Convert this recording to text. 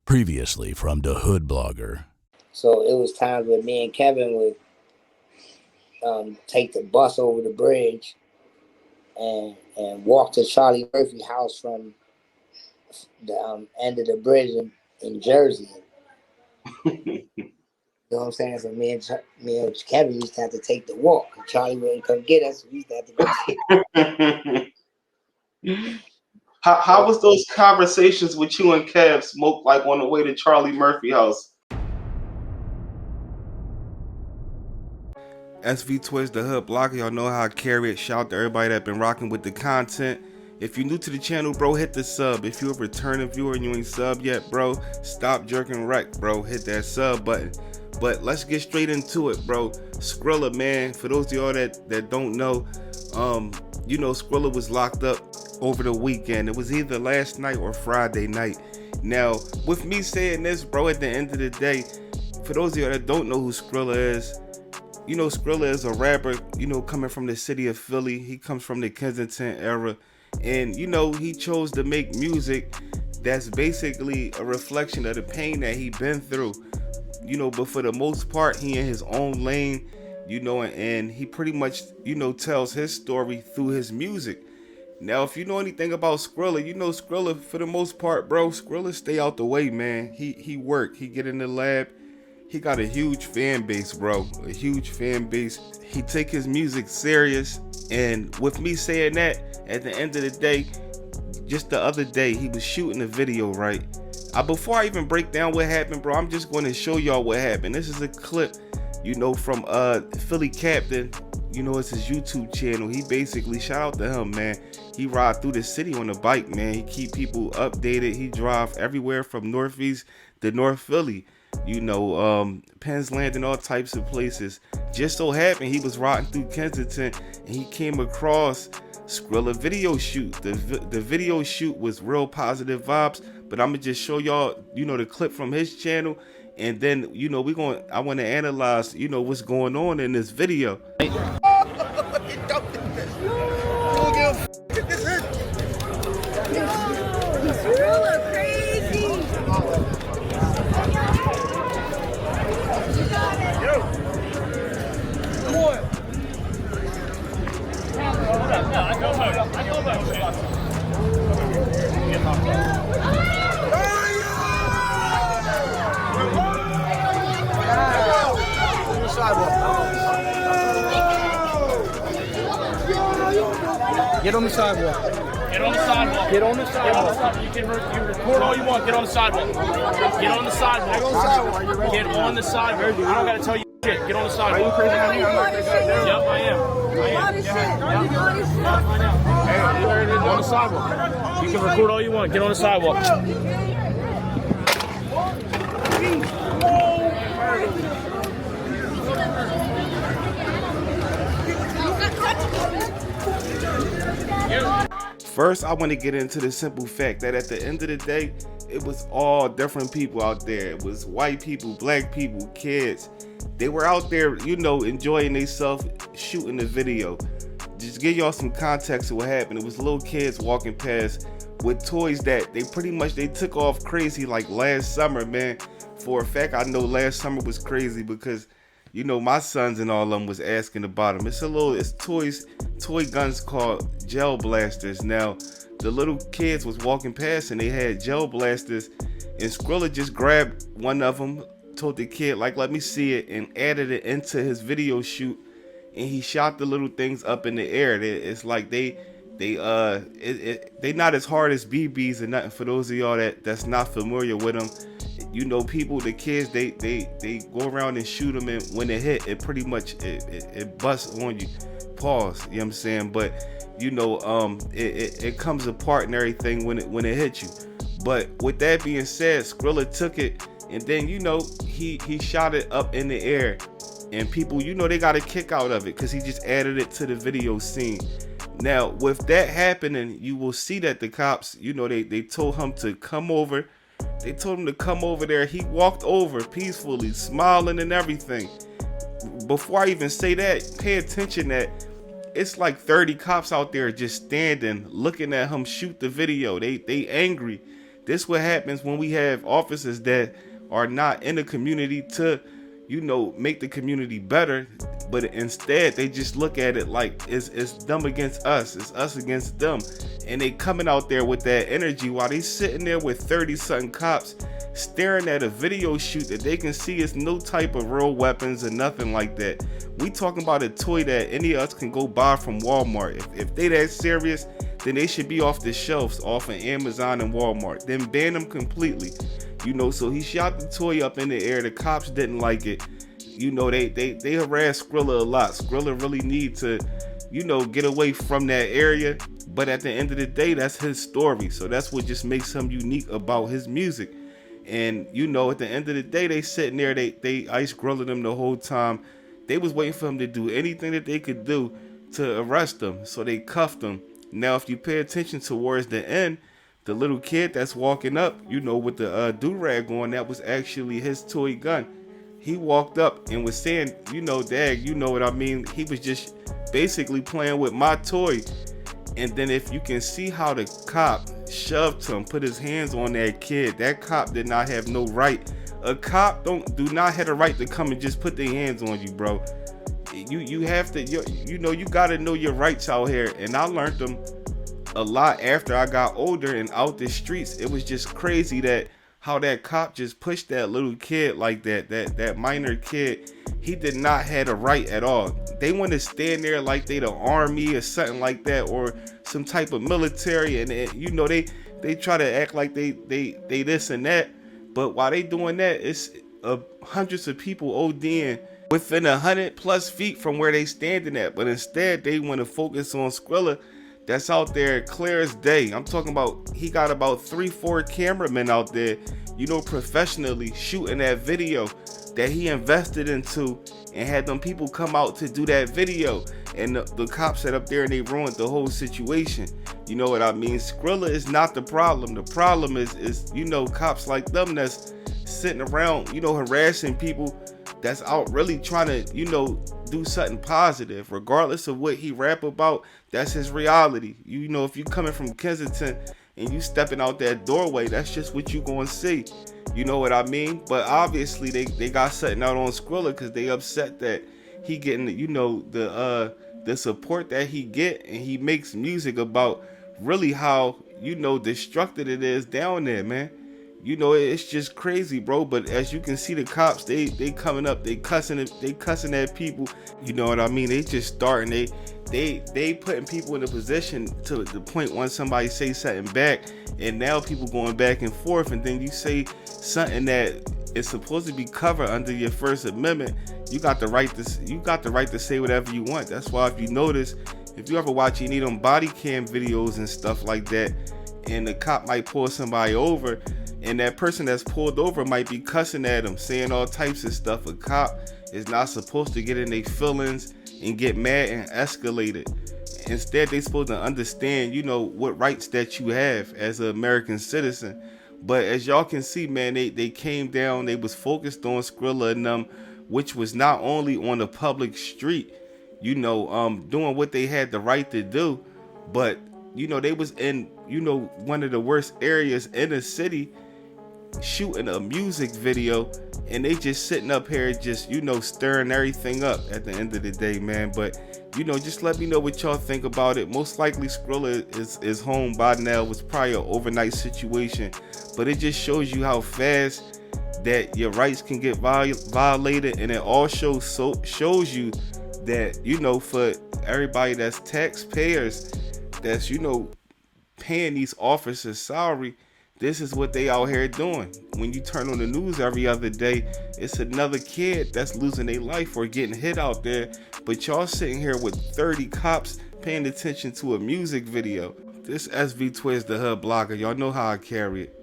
Previously from the Hood Blogger. So it was times where me and Kevin would take the bus over the bridge and walk to Charlie Murphy's house from the end of the bridge in Jersey. You know what I'm saying? So me and Kevin used to have to take the walk. Charlie wouldn't come get us. So we used to have to go. How was those conversations with you and Kev Smoke like on the way to Charlie Murphy house? SV Twist, the Hood Blogger, y'all know how I carry it. Shout out to everybody that been rocking with the content. If you're new to the channel, bro, hit the sub. If you're a returning viewer and you ain't sub yet, bro, stop jerking wreck, bro. Hit that sub button. But let's get straight into it, bro. Skrilla, man, for those of y'all that don't know, you know, Skrilla was locked up over the weekend. It was either last night or Friday night. Now, with me saying this, bro, at the end of the day, for those of y'all that don't know who Skrilla is, you know, Skrilla is a rapper, you know, coming from the city of Philly. He comes from the Kensington era. And, you know, he chose to make music that's basically a reflection of the pain that he been through. You know, but for the most part, he in his own lane, you know, and he pretty much, you know, tells his story through his music. Now, if you know anything about Skrilla, you know Skrilla, for the most part, bro, Skrilla stay out the way, man. He work, he get in the lab. He got a huge fan base, bro, a huge fan base. He take his music serious. And with me saying that, at the end of the day, just the other day, he was shooting a video, right? Before I even break down what happened, bro, I'm just going to show y'all what happened. This is a clip, you know, from Philly Captain. You know, it's his YouTube channel. He basically, shout out to him, man. He ride through the city on a bike, man. He keep people updated. He drive everywhere from Northeast to North Philly. You know, Penn's Landing, all types of places. Just so happened he was riding through Kensington and he came across Skrilla video shoot. The video shoot was real positive vibes, but I'm gonna just show y'all, you know, the clip from his channel, and then, you know, I want to analyze, you know, what's going on in this video. Get on the sidewalk. Get on the sidewalk. Get on the sidewalk. You can record all you want. Get on the sidewalk. Get on the sidewalk. Get on the sidewalk. I don't gotta tell you shit. Get on the sidewalk. Are you crazy? Yep, I am. Get on the sidewalk. You can record all you want. Get on the sidewalk. First, I want to get into the simple fact that at the end of the day, it was all different people out there. It was white people, black people, kids. They were out there, you know, enjoying themselves, shooting the video. Just give y'all some context of what happened. It was little kids walking past with toys that they took off crazy like last summer, man. For a fact, I know last summer was crazy because, you know, my sons and all of them was asking about them. It's toy guns called gel blasters. Now, the little kids was walking past and they had gel blasters, and Skrilla just grabbed one of them, told the kid, like, let me see it, and added it into his video shoot, and he shot the little things up in the air. It's like they not as hard as BBs or nothing. For those of y'all that's not familiar with them, you know, the kids, they go around and shoot them, and when it hit, it pretty much it busts on you. Pause. You know what I'm saying? But you know, it comes apart and everything when it hits you. But with that being said, Skrilla took it, and then, you know, he shot it up in the air, and people, you know, they got a kick out of it because he just added it to the video scene. Now, with that happening, you will see that the cops, you know, they told him to come over. They told him to come over there. He walked over peacefully, smiling and everything. Before I even say that, pay attention that it's like 30 cops out there just standing, looking at him shoot the video. They angry. This what happens when we have officers that are not in the community to, you know, make the community better, but instead they just look at it like it's them against us, it's us against them, and they coming out there with that energy while they sitting there with 30-something cops staring at a video shoot that they can see is no type of real weapons or nothing like that. We talking about a toy that any of us can go buy from Walmart. If they that serious, then they should be off the shelves, off of Amazon and Walmart. Then ban them completely. You know, so he shot the toy up in the air. The cops didn't like it. You know, they harassed Skrilla a lot. Skrilla really need to, you know, get away from that area. But at the end of the day, that's his story. So that's what just makes him unique about his music. And, you know, at the end of the day, they sitting there, they ice grilling him the whole time. They was waiting for him to do anything that they could do to arrest him. So they cuffed him. Now, if you pay attention towards the end, the little kid that's walking up, you know, with the do-rag on, that was actually his toy gun. He walked up and was saying, you know, Dad, you know what I mean? He was just basically playing with my toy. And then if you can see how the cop shoved him, put his hands on that kid, that cop did not have no right. A cop do not have a right to come and just put their hands on you, bro. You have to, you know, you got to know your rights out here. And I learned them a lot after I got older and out the streets. It was just crazy that how that cop just pushed that little kid like that minor kid. He did not have a right at all. They want to stand there like they the army or something like that, or some type of military, and you know, they try to act like they this and that. But while they doing that, it's hundreds of people ODing within 100+ feet from where they standing at. But instead, they want to focus on Skrilla, that's out there clear as day. I'm talking about, he got about 3-4 cameramen out there, you know, professionally shooting that video that he invested into, and had them people come out to do that video. And the cops sat up there and they ruined the whole situation. You know what I mean? Skrilla is not the problem. The problem is you know, cops like them that's sitting around, you know, harassing people that's out really trying to, you know, do something positive. Regardless of what he rap about, that's his reality. You know, if you coming from Kensington and you stepping out that doorway, that's just what you gonna see. You know what I mean? But obviously they got something out on Skrilla because they upset that he getting, you know, the support that he get, and he makes music about really how, you know, destructive it is down there, man. You know, it's just crazy, bro. But as you can see, the cops, they coming up, they cussing at people. You know what I mean? They just starting, they putting people in a position to the point when somebody say something back, and now people going back and forth, and then you say something that is supposed to be covered under your First Amendment. You got the right to say whatever you want. That's why, if you notice, if you ever watch any of them body cam videos and stuff like that, and the cop might pull somebody over, and that person that's pulled over might be cussing at them, saying all types of stuff. A cop is not supposed to get in their feelings and get mad and escalate it. Instead, they supposed to understand, you know, what rights that you have as an American citizen. But as y'all can see, man, they came down, they was focused on Skrilla and them, which was not only on the public street, you know, doing what they had the right to do, but, you know, they was in, you know, one of the worst areas in the city, shooting a music video, and they just sitting up here just, you know, stirring everything up at the end of the day, man. But, you know, just let me know what y'all think about it. Most likely Skrilla is home by now. It was probably an overnight situation, but it just shows you how fast that your rights can get violated, and it also shows you that, you know, for everybody that's taxpayers, that's, you know, paying these officers salary, this is what they out here doing. When you turn on the news every other day, it's another kid that's losing their life or getting hit out there, but y'all sitting here with 30 cops paying attention to a music video. This SV Twiz, the Hood Blogger. Y'all know how I carry it.